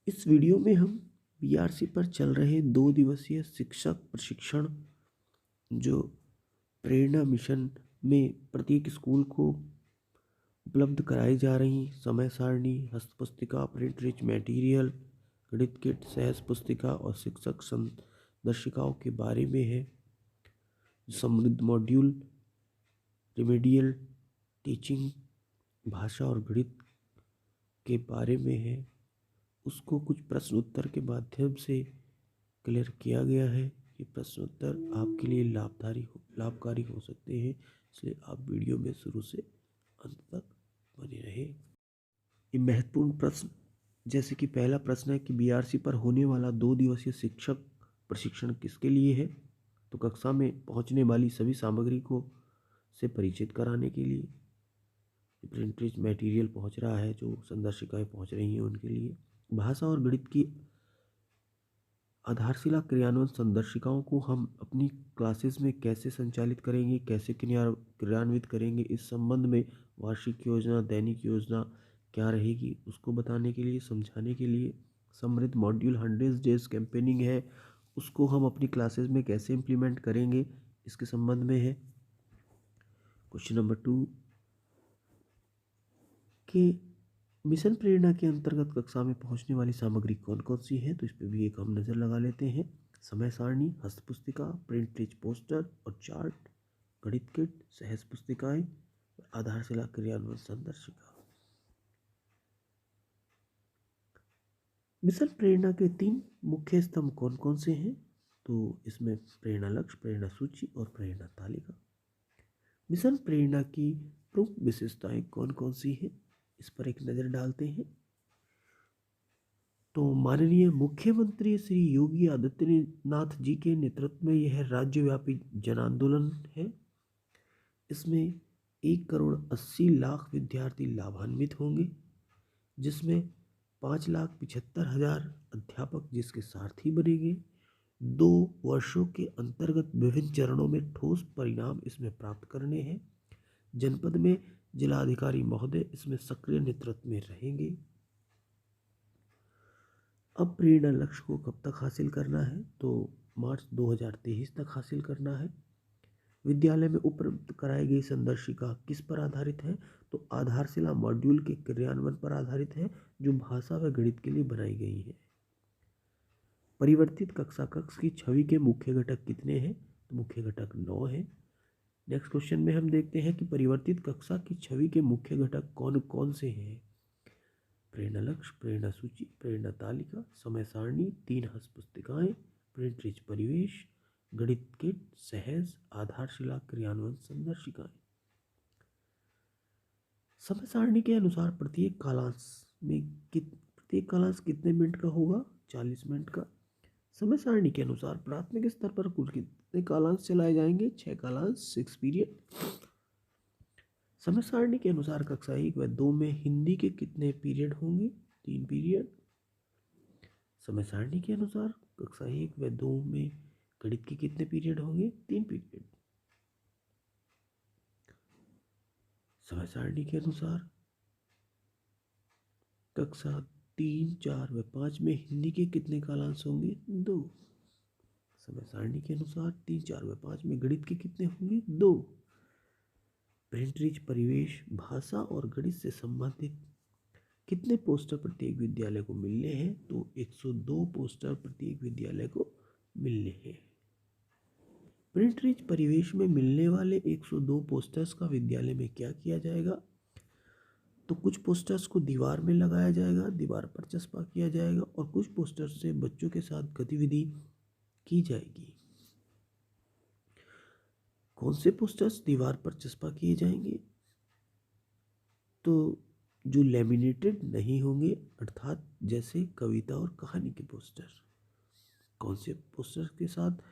इस वीडियो में हम बीआरसी पर चल रहे 2 दिवसीय शिक्षक प्रशिक्षण जो प्रेरणा मिशन में प्रत्येक स्कूल को उपलब्ध कराई जा रही समय सारणी, हस्तपुस्तिका, प्रिंट रिच मटेरियल, गणित किट, सहज पुस्तिका और शिक्षक संदर्शिकाओं के बारे में है। समृद्ध मॉड्यूल, रिमेडियल टीचिंग, भाषा और गणित के बारे में है, उसको कुछ प्रश्न उत्तर के माध्यम से क्लियर किया गया है। ये प्रश्न उत्तर आपके लिए लाभकारी हो सकते हैं, इसलिए आप वीडियो में शुरू से अंत तक बने रहें। ये महत्वपूर्ण प्रश्न, जैसे कि पहला प्रश्न है कि बीआरसी पर होने वाला 2 दिवसीय शिक्षक प्रशिक्षण किसके लिए है? तो कक्षा में पहुंचने वाली सभी सामग्री को से परिचित कराने के लिए। प्रिंट रिच मटेरियल पहुंच रहा है, जो संदर्शिकाएं पहुंच रही हैं उनके लिए। भाषा और गणित की आधारशिला क्रियान्वयन संदर्शिकाओं को हम अपनी क्लासेस में कैसे संचालित करेंगे, कैसे क्रियान्वित करेंगे, इस संबंध में वार्षिक योजना, दैनिक योजना क्या रहेगी, उसको बताने के लिए, समझाने के लिए। समृद्ध मॉड्यूल 100 डेज कैंपेनिंग है, उसको हम अपनी क्लासेस में कैसे इम्प्लीमेंट करेंगे, इसके संबंध में है। क्वेश्चन नंबर 2 कि मिशन प्रेरणा के अंतर्गत कक्षा में पहुंचने वाली सामग्री कौन कौन सी है, तो इस पर भी एक हम नज़र लगा लेते हैं। समय सारणी, हस्तपुस्तिका, प्रिंट रिच पोस्टर और चार्ट, गणित किट, सहज पुस्तिकाएं, आधारशिला क्रियान्वयन संदर्शिका। मिशन प्रेरणा के 3 मुख्य स्तंभ कौन कौन से हैं, तो इसमें प्रेरणा लक्ष्य, प्रेरणा सूची और प्रेरणा तालिका। मिशन प्रेरणा की प्रमुख विशेषताएं कौन कौन सी हैं, इस पर एक नज़र डालते हैं। तो माननीय मुख्यमंत्री श्री योगी आदित्यनाथ जी के नेतृत्व में यह राज्यव्यापी जन आंदोलन है। इसमें 1,80,00,000 विद्यार्थी लाभान्वित होंगे, जिसमें 5,75,000 अध्यापक जिसके सारथी बनेंगे। 2 वर्षों के अंतर्गत विभिन्न चरणों में ठोस परिणाम इसमें प्राप्त करने हैं। जनपद में जिलाधिकारी महोदय इसमें सक्रिय नेतृत्व में रहेंगे। अब प्रेरणा लक्ष्य को कब तक हासिल करना है, तो मार्च 2023 तक हासिल करना है। विद्यालय में उपलब्ध कराई गई संदर्शिका किस पर आधारित है, तो आधारशिला मॉड्यूल के क्रियान्वयन पर आधारित है, जो भाषा व गणित के लिए बनाई गई है। परिवर्तित कक्षा कक्ष की छवि के मुख्य घटक कितने हैं, तो मुख्य घटक 9 है। नेक्स्ट क्वेश्चन में हम देखते हैं कि परिवर्तित कक्षा की छवि के मुख्य घटक कौन कौन से हैं। प्रेरणा लक्ष्य, प्रेरणा सूची, प्रेरणा तालिका, समय सारणी, 3 हस्तपुस्तिकाएं, प्रिंट रिच परिवेश, गणित किट, सहज, आधारशिला क्रियान्वयन संदर्शिकाएं। समय सारणी के अनुसार प्रत्येक कालांश कितने मिनट का होगा, 40 मिनट का। समय सारणी के अनुसार प्राथमिक स्तर पर कुल कितने कालांश चलाए जाएंगे, 6 कालांश, 6 पीरियड। समय सारणी के अनुसार कक्षा 1 व 2 में हिंदी के कितने पीरियड होंगे, 3 पीरियड। समय सारणी के अनुसार कक्षा 1 व 2 में गणित के कितने पीरियड होंगे, 3 पीरियड। समय सारणी के अनुसार कक्षा 3, 4 व 5 में हिंदी के कितने कालांश होंगे, 2। समय सारणी के अनुसार 3, 4 व 5 में गणित के कितने होंगे, 2। प्रिंट रिच परिवेश, भाषा और गणित से संबंधित कितने पोस्टर प्रत्येक विद्यालय को मिलने हैं, तो 102 पोस्टर प्रत्येक विद्यालय को मिलने हैं। प्रिंट रिच परिवेश में मिलने वाले 102 पोस्टर्स का विद्यालय में क्या किया जाएगा, तो कुछ पोस्टर्स को दीवार में लगाया जाएगा, दीवार पर चस्पा किया जाएगा, और कुछ पोस्टर्स से बच्चों के साथ गतिविधि की जाएगी। कौन से पोस्टर्स दीवार पर चस्पा किए जाएंगे, तो जो लैमिनेटेड नहीं होंगे, अर्थात जैसे कविता और कहानी के पोस्टर। कौन से पोस्टर के साथ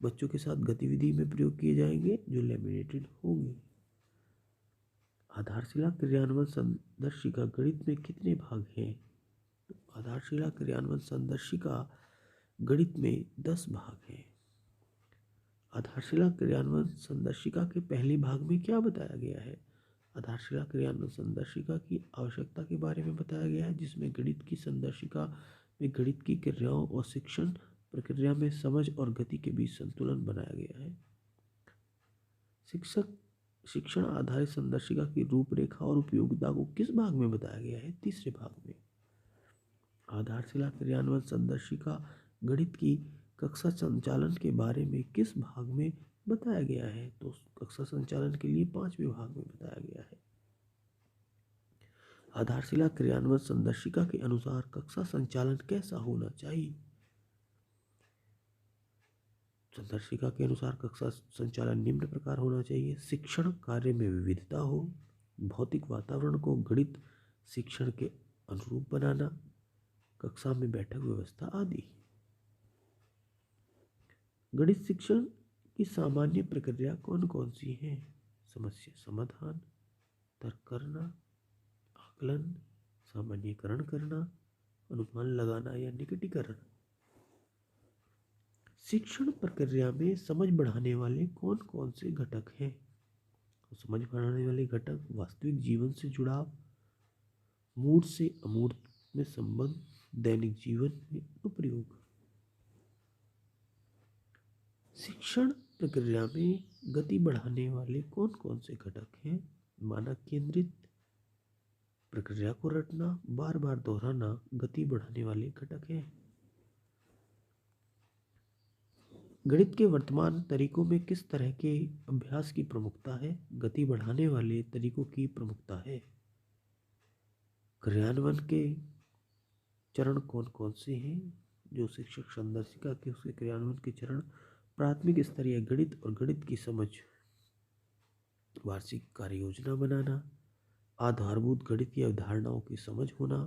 बच्चों के साथ गतिविधि में प्रयोग किए जाएंगे, जो लैमिनेटेड होंगे। आधारशिला क्रियान्वयन संदर्शिका गणित में कितने भाग हैं, तो आधारशिला क्रियान्वयन संदर्शिका गणित में 10 भाग हैं। आधारशिला क्रियान्वयन संदर्शिका के पहले भाग में क्या बताया गया है, आधारशिला क्रियान्वयन संदर्शिका की आवश्यकता के बारे में बताया गया है, जिसमें गणित की संदर्शिका में गणित की क्रियाओं और शिक्षण प्रक्रिया में समझ और गति के बीच संतुलन बनाया गया है। शिक्षक शिक्षण आधारित संदर्शिका की रूपरेखा और उपयोगिता को किस भाग में बताया गया है? तीसरे भाग में। आधारशिला क्रियान्वयन संदर्शिका गणित की कक्षा संचालन के बारे में किस भाग में बताया गया है? तो कक्षा संचालन के लिए 5वें भाग में बताया गया है। आधारशिला क्रियान्वयन संदर्शिका के अनुसार कक्षा संचालन कैसा होना चाहिए? संदर्शिका के अनुसार कक्षा संचालन निम्न प्रकार होना चाहिए। शिक्षण कार्य में विविधता हो, भौतिक वातावरण को गणित शिक्षण के अनुरूप बनाना, कक्षा में बैठक व्यवस्था आदि। गणित शिक्षण की सामान्य प्रक्रिया कौन कौन सी है? समस्या समाधान, तर्क करना, आकलन, सामान्यीकरण करना, अनुमान लगाना या निकटीकरण। शिक्षण प्रक्रिया में समझ बढ़ाने वाले कौन कौन से घटक हैं? समझ बढ़ाने वाले घटक वास्तविक जीवन से जुड़ाव, मूर्त से अमूर्त में संबंध, दैनिक जीवन में उपयोग। शिक्षण प्रक्रिया में गति बढ़ाने वाले कौन कौन से घटक हैं? मानक केंद्रित, प्रक्रिया को रटना, बार बार दोहराना गति बढ़ाने वाले घटक हैं। गणित के वर्तमान तरीकों में किस तरह के अभ्यास की प्रमुखता है? गति बढ़ाने वाले तरीकों की प्रमुखता है। क्रियान्वयन के चरण कौन कौन से हैं? जो शिक्षक संदर्शिका के उसके क्रियान्वयन के चरण प्राथमिक स्तरीय गणित और गणित की समझ, वार्षिक कार्य योजना बनाना, आधारभूत गणित की अवधारणाओं की समझ होना,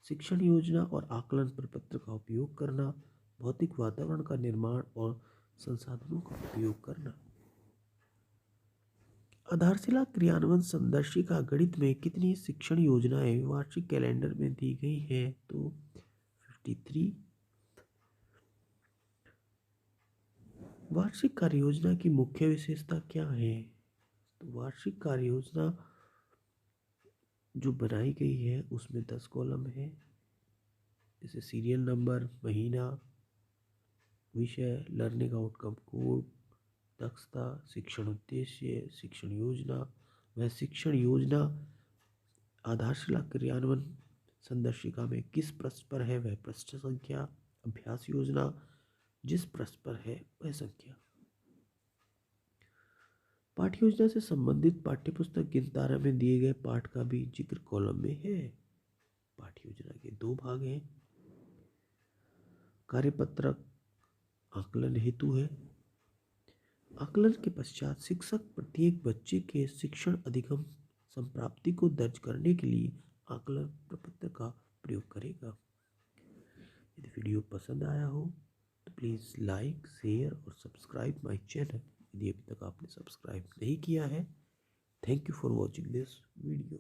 शिक्षण योजना और आकलन प्रपत्र का उपयोग करना, भौतिक वातावरण का निर्माण और संसाधनों का उपयोग करना। आधारशिला क्रियान्वयन संदर्शिका गणित में कितनी शिक्षण योजनाएं वार्षिक कैलेंडर में दी गई हैं? तो 53। वार्षिक कार्य योजना की मुख्य विशेषता क्या है? तो वार्षिक कार्य योजना जो बनाई गई है उसमें 10 कॉलम है, जैसे सीरियल नंबर, महीना, विषय, लर्निंग आउटकम कोड, दक्षता, शिक्षण उद्देश्य, शिक्षण योजना। वह शिक्षण योजना आधारशिला क्रियान्वयन संदर्शिका में किस पृष्ठ पर है? वह पृष्ठ संख्या। अभ्यास योजना जिस पृष्ठ पर है वह संख्या। पाठ्य योजना से संबंधित पाठ्यपुस्तक गिनतारा में दिए गए पाठ का भी जिक्र कॉलम में है। पाठ्य योजना के 2 भाग हैं। कार्यपत्रक आकलन हेतु है। आकलन के पश्चात शिक्षक प्रत्येक बच्चे के शिक्षण अधिगम संप्राप्ति को दर्ज करने के लिए आकलन प्रपत्र का प्रयोग करेगा। यदि वीडियो पसंद आया हो तो प्लीज़ लाइक, शेयर और सब्सक्राइब माय चैनल यदि अभी तक आपने सब्सक्राइब नहीं किया है। Thank you for watching this video.